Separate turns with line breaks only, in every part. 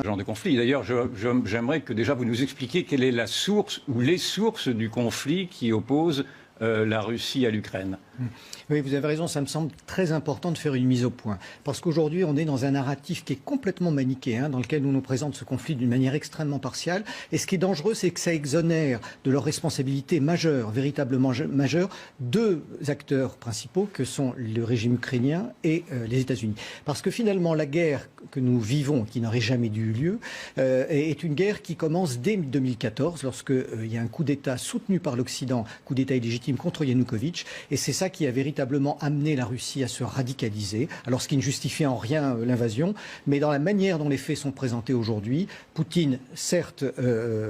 genre de conflit. D'ailleurs, j'aimerais que déjà vous nous expliquiez quelle est la source ou les sources du conflit qui oppose la Russie à l'Ukraine.
Oui, vous avez raison, ça me semble très important de faire une mise au point. Parce qu'aujourd'hui, on est dans un narratif qui est complètement manichéen, dans lequel on nous présente ce conflit d'une manière extrêmement partiale. Et ce qui est dangereux, c'est que ça exonère de leurs responsabilités majeures, véritablement majeures, deux acteurs principaux que sont le régime ukrainien et les États-Unis. Parce que finalement, la guerre que nous vivons, qui n'aurait jamais dû avoir lieu, est une guerre qui commence dès 2014, lorsqu'il y a un coup d'État soutenu par l'Occident, coup d'État illégitime contre Yanukovych. Et c'est ça qui a véritablement amené la Russie à se radicaliser. Alors, ce qui ne justifie en rien l'invasion, mais dans la manière dont les faits sont présentés aujourd'hui, Poutine, certes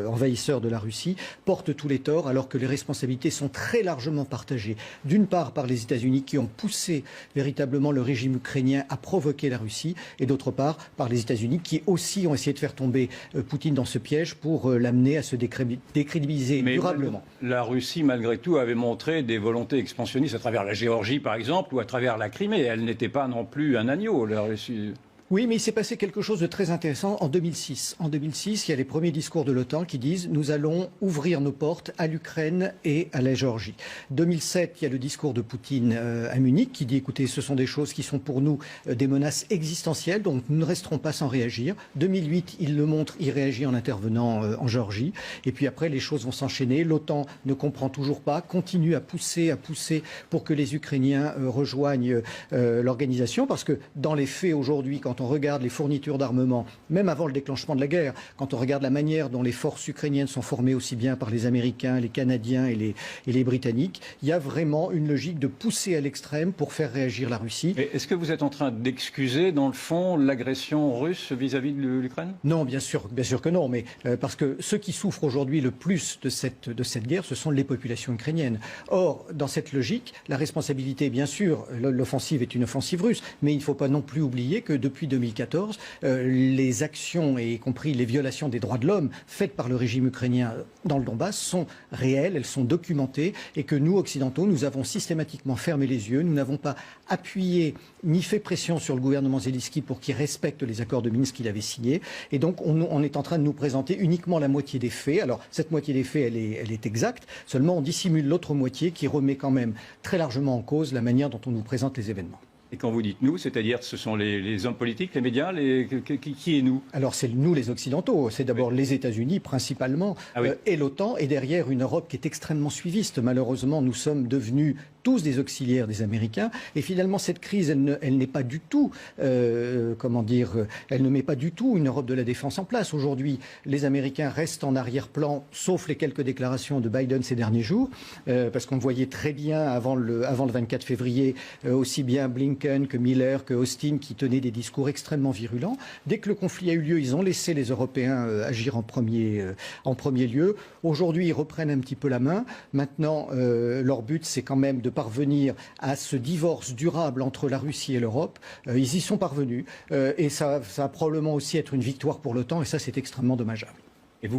envahisseur de la Russie, porte tous les torts, alors que les responsabilités sont très largement partagées. D'une part par les États-Unis qui ont poussé véritablement le régime ukrainien à provoquer la Russie, et d'autre part par les États-Unis qui aussi ont essayé de faire tomber Poutine dans ce piège pour l'amener à se décrédibiliser durablement.
La Russie, malgré tout, avait montré des volontés expansionnistes à travers la Géorgie, par exemple, ou à travers la Crimée. Elle n'était pas non plus un agneau, la Russie.
Oui, mais il s'est passé quelque chose de très intéressant en 2006. En 2006, il y a les premiers discours de l'OTAN qui disent « Nous allons ouvrir nos portes à l'Ukraine et à la Géorgie ». 2007, il y a le discours de Poutine à Munich qui dit « Écoutez, ce sont des choses qui sont pour nous des menaces existentielles, donc nous ne resterons pas sans réagir ». 2008, il le montre, il réagit en intervenant en Géorgie. Et puis après, les choses vont s'enchaîner. L'OTAN ne comprend toujours pas, continue à pousser pour que les Ukrainiens rejoignent l'organisation. Parce que dans les faits aujourd'hui, quand on regarde les fournitures d'armement, même avant le déclenchement de la guerre, quand on regarde la manière dont les forces ukrainiennes sont formées aussi bien par les Américains, les Canadiens et les Britanniques, il y a vraiment une logique de pousser à l'extrême pour faire réagir la Russie.
Est-ce que vous êtes en train d'excuser, dans le fond, l'agression russe vis-à-vis de l'Ukraine?
Non, bien sûr que non, mais parce que ceux qui souffrent aujourd'hui le plus de cette guerre, ce sont les populations ukrainiennes. Or, dans cette logique, la responsabilité, bien sûr, l'offensive est une offensive russe, mais il ne faut pas non plus oublier que depuis 2014, les actions, et y compris les violations des droits de l'homme faites par le régime ukrainien dans le Donbass sont réelles, elles sont documentées, et que nous, Occidentaux, nous avons systématiquement fermé les yeux, nous n'avons pas appuyé ni fait pression sur le gouvernement Zelensky pour qu'il respecte les accords de Minsk qu'il avait signés, et donc on est en train de nous présenter uniquement la moitié des faits. Alors cette moitié des faits, elle est exacte, seulement on dissimule l'autre moitié qui remet quand même très largement en cause la manière dont on nous présente les événements.
Et quand vous dites nous, c'est-à-dire ce sont les hommes politiques, les médias, qui est nous?
Alors c'est nous les Occidentaux, c'est d'abord les États-Unis principalement, et l'OTAN, et derrière une Europe qui est extrêmement suiviste. Malheureusement, nous sommes devenus tous des auxiliaires des Américains, et finalement cette crise, elle n'est pas du tout, elle ne met pas du tout une Europe de la défense en place. Aujourd'hui, les Américains restent en arrière-plan, sauf les quelques déclarations de Biden ces derniers jours, parce qu'on voyait très bien avant le 24 février, aussi bien Blinken que Miller, que Austin, qui tenaient des discours extrêmement virulents. Dès que le conflit a eu lieu, ils ont laissé les Européens agir en premier lieu. Aujourd'hui, ils reprennent un petit peu la main. Maintenant, leur but, c'est quand même de parvenir à ce divorce durable entre la Russie et l'Europe. Ils y sont parvenus. Et ça va probablement aussi être une victoire pour l'OTAN, et ça, c'est extrêmement dommageable.
Et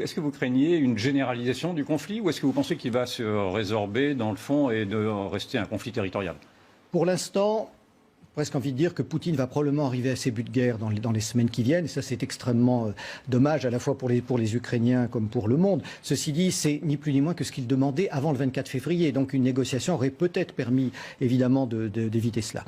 est-ce que vous craignez une généralisation du conflit, ou est-ce que vous pensez qu'il va se résorber dans le fond et de rester un conflit territorial?
Pour l'instant, presque envie de dire que Poutine va probablement arriver à ses buts de guerre dans les semaines qui viennent. Et ça, c'est extrêmement dommage, à la fois pour les Ukrainiens comme pour le monde. Ceci dit, c'est ni plus ni moins que ce qu'il demandait avant le 24 février. Donc une négociation aurait peut-être permis, évidemment, d'éviter cela.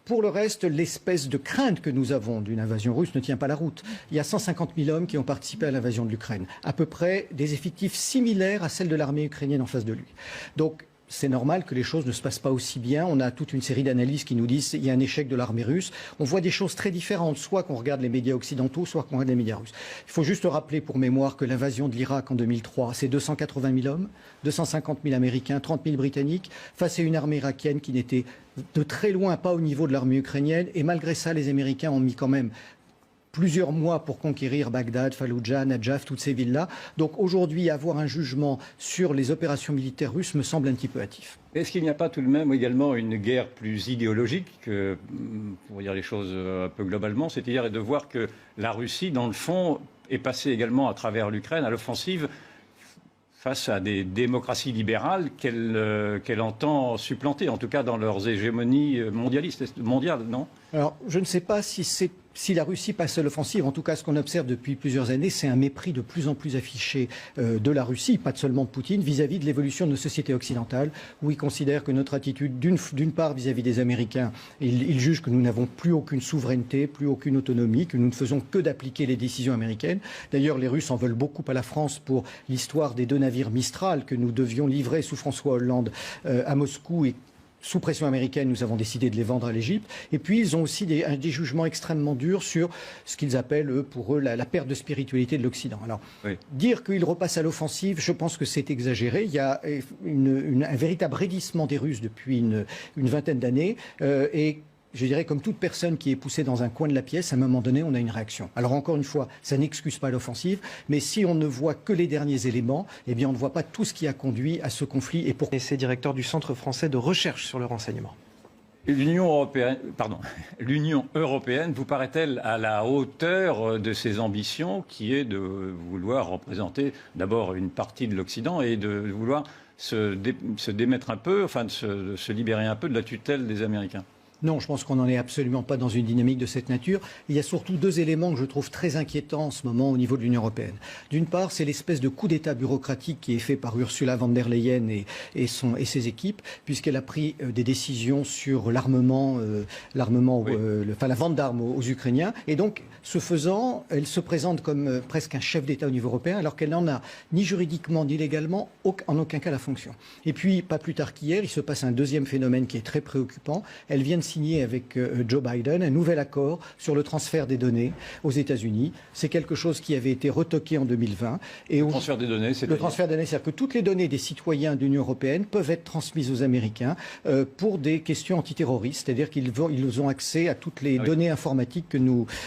Pour le reste, l'espèce de crainte que nous avons d'une invasion russe ne tient pas la route. Il y a 150 000 hommes qui ont participé à l'invasion de l'Ukraine. À peu près des effectifs similaires à celles de l'armée ukrainienne en face de lui. Donc, c'est normal que les choses ne se passent pas aussi bien. On a toute une série d'analyses qui nous disent qu'il y a un échec de l'armée russe. On voit des choses très différentes, soit qu'on regarde les médias occidentaux, soit qu'on regarde les médias russes. Il faut juste rappeler pour mémoire que l'invasion de l'Irak en 2003, c'est 280 000 hommes, 250 000 Américains, 30 000 Britanniques, face à une armée irakienne qui n'était de très loin pas au niveau de l'armée ukrainienne. Et malgré ça, les Américains ont mis quand même plusieurs mois pour conquérir Bagdad, Fallujah, Najaf, toutes ces villes-là. Donc aujourd'hui, avoir un jugement sur les opérations militaires russes me semble un petit peu hâtif.
Est-ce qu'il n'y a pas tout de même également une guerre plus idéologique, pour dire les choses un peu globalement, c'est-à-dire de voir que la Russie, dans le fond, est passée également à travers l'Ukraine à l'offensive face à des démocraties libérales qu'elle entend supplanter, en tout cas dans leurs hégémonies mondiales, non ?
Alors, je ne sais pas si la Russie passe à l'offensive. En tout cas, ce qu'on observe depuis plusieurs années, c'est un mépris de plus en plus affiché de la Russie, pas seulement de Poutine, vis-à-vis de l'évolution de nos sociétés occidentales, où il considère que notre attitude, d'une part vis-à-vis des Américains, il juge que nous n'avons plus aucune souveraineté, plus aucune autonomie, que nous ne faisons que d'appliquer les décisions américaines. D'ailleurs, les Russes en veulent beaucoup à la France pour l'histoire des 2 navires Mistral que nous devions livrer sous François Hollande à Moscou et sous pression américaine, nous avons décidé de les vendre à l'Égypte. Et puis, ils ont aussi des jugements extrêmement durs sur ce qu'ils appellent, pour eux, la perte de spiritualité de l'Occident. Alors, oui. Dire qu'ils repassent à l'offensive, je pense que c'est exagéré. Il y a un véritable raidissement des Russes depuis une vingtaine d'années. Et je dirais, comme toute personne qui est poussée dans un coin de la pièce, à un moment donné, on a une réaction. Alors encore une fois, ça n'excuse pas l'offensive, mais si on ne voit que les derniers éléments, eh bien on ne voit pas tout ce qui a conduit à ce conflit.
Et c'est directeur du Centre français de recherche sur le renseignement.
L'Union européenne vous paraît-elle à la hauteur de ses ambitions, qui est de vouloir représenter d'abord une partie de l'Occident et de vouloir se démettre un peu, enfin de se libérer un peu de la tutelle des Américains?
Non, je pense qu'on n'en est absolument pas dans une dynamique de cette nature. Il y a surtout 2 éléments que je trouve très inquiétants en ce moment au niveau de l'Union européenne. D'une part, c'est l'espèce de coup d'État bureaucratique qui est fait par Ursula von der Leyen et ses équipes, puisqu'elle a pris des décisions sur la vente d'armes aux Ukrainiens. Et donc, ce faisant, elle se présente comme presque un chef d'État au niveau européen, alors qu'elle n'en a ni juridiquement ni légalement en aucun cas la fonction. Et puis, pas plus tard qu'hier, il se passe un deuxième phénomène qui est très préoccupant. Elle vient de signé avec Joe Biden un nouvel accord sur le transfert des données aux États-Unis. C'est quelque chose qui avait été retoqué en 2020.
Et le transfert des données, c'est
c'est-à-dire que toutes les données des citoyens de l'Union européenne peuvent être transmises aux Américains pour des questions antiterroristes, c'est-à-dire qu'ils ont accès à toutes les données informatiques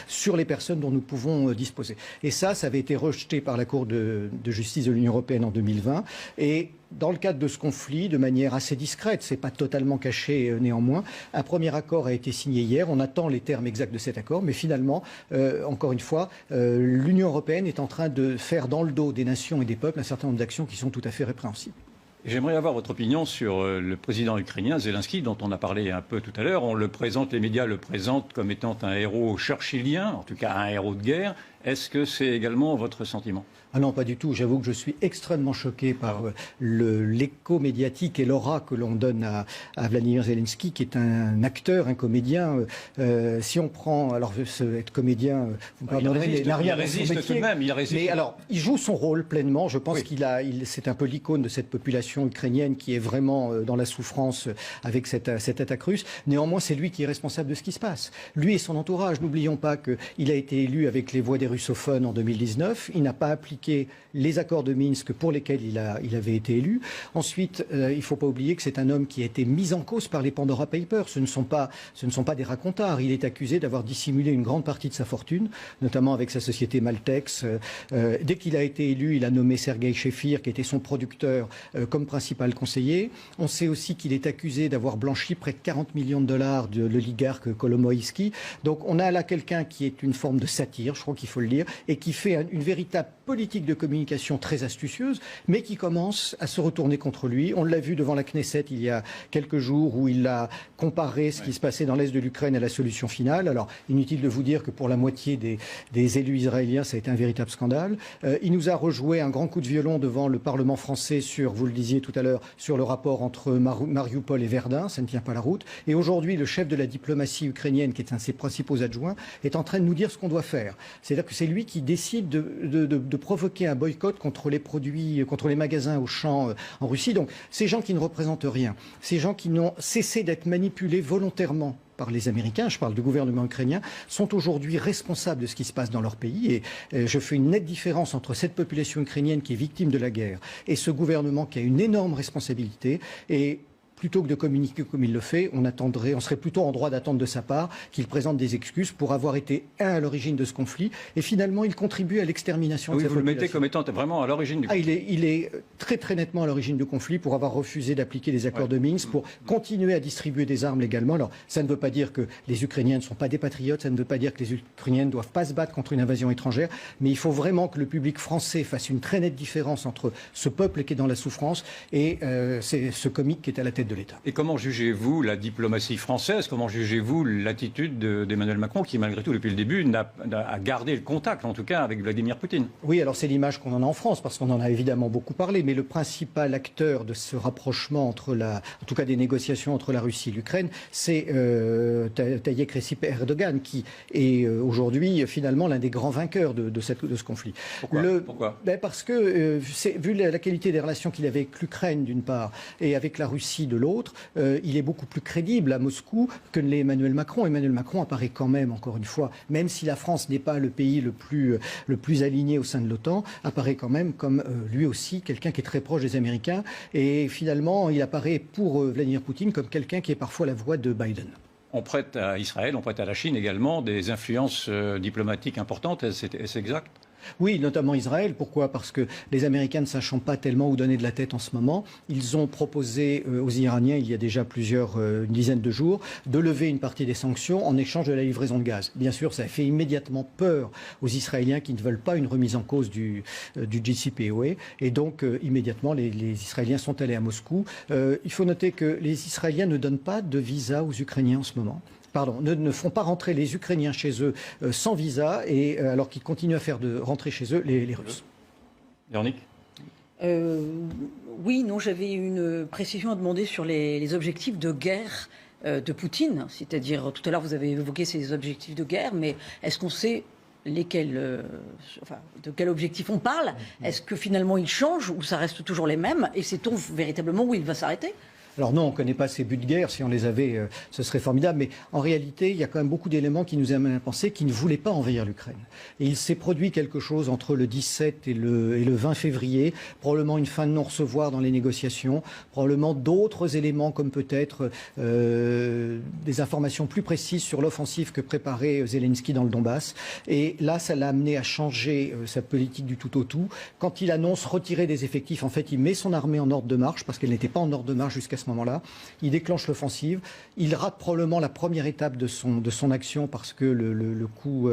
sur les personnes dont nous pouvons disposer. Et ça avait été rejeté par la Cour de justice de l'Union européenne en 2020. Et dans le cadre de ce conflit, de manière assez discrète, c'est pas totalement caché néanmoins, un premier accord a été signé hier. On attend les termes exacts de cet accord, mais finalement, encore une fois, l'Union européenne est en train de faire dans le dos des nations et des peuples un certain nombre d'actions qui sont tout à fait répréhensibles.
J'aimerais avoir votre opinion sur le président ukrainien Zelensky, dont on a parlé un peu tout à l'heure. Les médias le présentent comme étant un héros churchillien, en tout cas un héros de guerre. Est-ce que c'est également votre sentiment ?
Ah non, pas du tout. J'avoue que je suis extrêmement choqué par l'écho médiatique et l'aura que l'on donne à Vladimir Zelensky, qui est un acteur, un comédien. Si on prend, alors être comédien, vous me pardonnerez,
il résiste tout de même.
Mais alors, il joue son rôle pleinement. Je pense c'est un peu l'icône de cette population ukrainienne qui est vraiment dans la souffrance avec cette attaque russe. Néanmoins, c'est lui qui est responsable de ce qui se passe. Lui et son entourage. N'oublions pas qu'il a été élu avec les voix des russophones en 2019. Il n'a pas appliqué les accords de Minsk pour lesquels il avait été élu. Ensuite, il ne faut pas oublier que c'est un homme qui a été mis en cause par les Pandora Papers. Ce ne sont pas des racontards. Il est accusé d'avoir dissimulé une grande partie de sa fortune, notamment avec sa société Maltex. Dès qu'il a été élu, il a nommé Sergei Shefir, qui était son producteur, comme principal conseiller. On sait aussi qu'il est accusé d'avoir blanchi près de 40 millions de dollars de l'oligarque Kolomoïski. Donc on a là quelqu'un qui est une forme de satire, je crois qu'il faut le dire, et qui fait une véritable politique de communication très astucieuse, mais qui commence à se retourner contre lui. On l'a vu devant la Knesset il y a quelques jours, où il a comparé ce qui se passait dans l'est de l'Ukraine à la solution finale. Alors, inutile de vous dire que pour la moitié des élus israéliens, ça a été un véritable scandale. Il nous a rejoué un grand coup de violon devant le Parlement français sur, vous le disiez tout à l'heure, sur le rapport entre Mariupol et Verdun. Ça ne tient pas la route. Et aujourd'hui, le chef de la diplomatie ukrainienne, qui est un de ses principaux adjoints, est en train de nous dire ce qu'on doit faire. C'est-à-dire que c'est lui qui décide de provoquer un boycott contre les produits, contre les magasins Auchan en Russie. Donc, ces gens qui ne représentent rien, ces gens qui n'ont cessé d'être manipulés volontairement par les Américains, je parle du gouvernement ukrainien, sont aujourd'hui responsables de ce qui se passe dans leur pays. Et je fais une nette différence entre cette population ukrainienne qui est victime de la guerre et ce gouvernement qui a une énorme responsabilité. Et plutôt que de communiquer comme il le fait, on serait plutôt en droit d'attendre de sa part qu'il présente des excuses pour avoir été à l'origine de ce conflit. Et finalement, il contribue à l'extermination de cette population.
Vous le mettez comme étant vraiment à l'origine du conflit.
Il est très très nettement à l'origine du conflit pour avoir refusé d'appliquer les accords de Minsk, pour continuer à distribuer des armes légalement. Alors, ça ne veut pas dire que les Ukrainiens ne sont pas des patriotes, ça ne veut pas dire que les Ukrainiens ne doivent pas se battre contre une invasion étrangère, mais il faut vraiment que le public français fasse une très nette différence entre ce peuple qui est dans la souffrance et ce comique qui est à la tête de de l'État.
Et comment jugez-vous la diplomatie française? Comment jugez-vous l'attitude d'Emmanuel Macron qui, malgré tout, depuis le début, a gardé le contact, en tout cas, avec Vladimir Poutine?
Oui, alors c'est l'image qu'on en a en France, parce qu'on en a évidemment beaucoup parlé, mais le principal acteur de ce rapprochement en tout cas des négociations entre la Russie et l'Ukraine, c'est Tayyip Recep Erdogan, qui est aujourd'hui finalement l'un des grands vainqueurs de ce conflit.
Pourquoi
Parce que, vu la qualité des relations qu'il avait avec l'Ukraine d'une part et avec la Russie de l'autre, il est beaucoup plus crédible à Moscou que ne l'est Emmanuel Macron. Emmanuel Macron apparaît quand même, encore une fois, même si la France n'est pas le pays le plus aligné au sein de l'OTAN, apparaît quand même comme lui aussi quelqu'un qui est très proche des Américains. Et finalement, il apparaît pour Vladimir Poutine comme quelqu'un qui est parfois la voix de Biden.
On prête à Israël, on prête à la Chine également des influences diplomatiques importantes, est-ce exact?
Oui, notamment Israël. Pourquoi? Parce que les Américains, ne sachant pas tellement où donner de la tête en ce moment, ils ont proposé aux Iraniens, il y a déjà une dizaine de jours, de lever une partie des sanctions en échange de la livraison de gaz. Bien sûr, ça a fait immédiatement peur aux Israéliens qui ne veulent pas une remise en cause du JCPOA. Et donc, immédiatement, les Israéliens sont allés à Moscou. Il faut noter que les Israéliens ne donnent pas de visa aux Ukrainiens en ce moment. Ne font pas rentrer les Ukrainiens chez eux sans visa, alors qu'ils continuent à faire rentrer chez eux les Russes.
Véronique?
Oui, non, j'avais une précision à demander sur les objectifs de guerre de Poutine. C'est-à-dire, tout à l'heure, vous avez évoqué ces objectifs de guerre, mais est-ce qu'on sait de quel objectif on parle? Est-ce que finalement il change ou ça reste toujours les mêmes? Et sait-on véritablement où il va s'arrêter?
Alors non, on ne connaît pas ces buts de guerre. Si on les avait, ce serait formidable. Mais en réalité, il y a quand même beaucoup d'éléments qui nous amènent à penser qu'ils ne voulaient pas envahir l'Ukraine. Et il s'est produit quelque chose entre le 17 et le 20 février. Probablement une fin de non-recevoir dans les négociations. Probablement d'autres éléments comme peut-être des informations plus précises sur l'offensive que préparait Zelensky dans le Donbass. Et là, ça l'a amené à changer sa politique du tout au tout. Quand il annonce retirer des effectifs, en fait, il met son armée en ordre de marche parce qu'elle n'était pas en ordre de marche jusqu'à ce moment-là. Il déclenche l'offensive. Il rate probablement la première étape de son action parce que le coup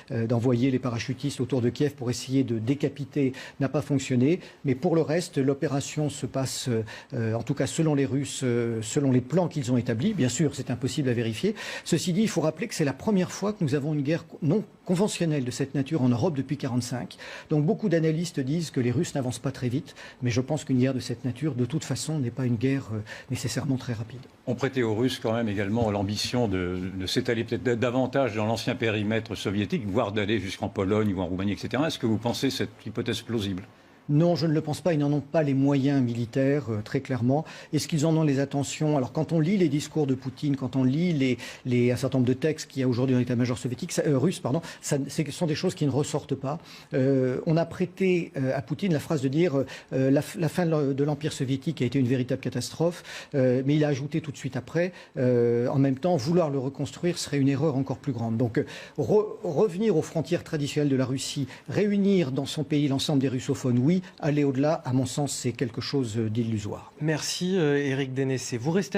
d'envoyer les parachutistes autour de Kiev pour essayer de décapiter n'a pas fonctionné. Mais pour le reste, l'opération se passe, en tout cas selon les Russes, selon les plans qu'ils ont établis. Bien sûr, c'est impossible à vérifier. Ceci dit, il faut rappeler que c'est la première fois que nous avons une guerre non conventionnelle de cette nature en Europe depuis 1945. Donc beaucoup d'analystes disent que les Russes n'avancent pas très vite. Mais je pense qu'une guerre de cette nature, de toute façon, n'est pas une guerre nécessairement très rapide.
On prêtait aux Russes quand même également l'ambition de s'étaler peut-être davantage dans l'ancien périmètre soviétique, voire d'aller jusqu'en Pologne ou en Roumanie, etc. Est-ce que vous pensez cette hypothèse plausible?
Non, je ne le pense pas. Ils n'en ont pas les moyens militaires, très clairement. Est-ce qu'ils en ont les intentions? Alors, quand on lit les discours de Poutine, quand on lit un certain nombre de textes qu'il y a aujourd'hui dans l'état-major soviétique, russe, ce sont des choses qui ne ressortent pas. On a prêté à Poutine la phrase de dire la fin de l'Empire soviétique a été une véritable catastrophe, mais il a ajouté tout de suite après, en même temps, vouloir le reconstruire serait une erreur encore plus grande. Donc, revenir aux frontières traditionnelles de la Russie, réunir dans son pays l'ensemble des russophones, oui. Aller au-delà, à mon sens, c'est quelque chose d'illusoire.
Merci Éric Dénessé. Vous restez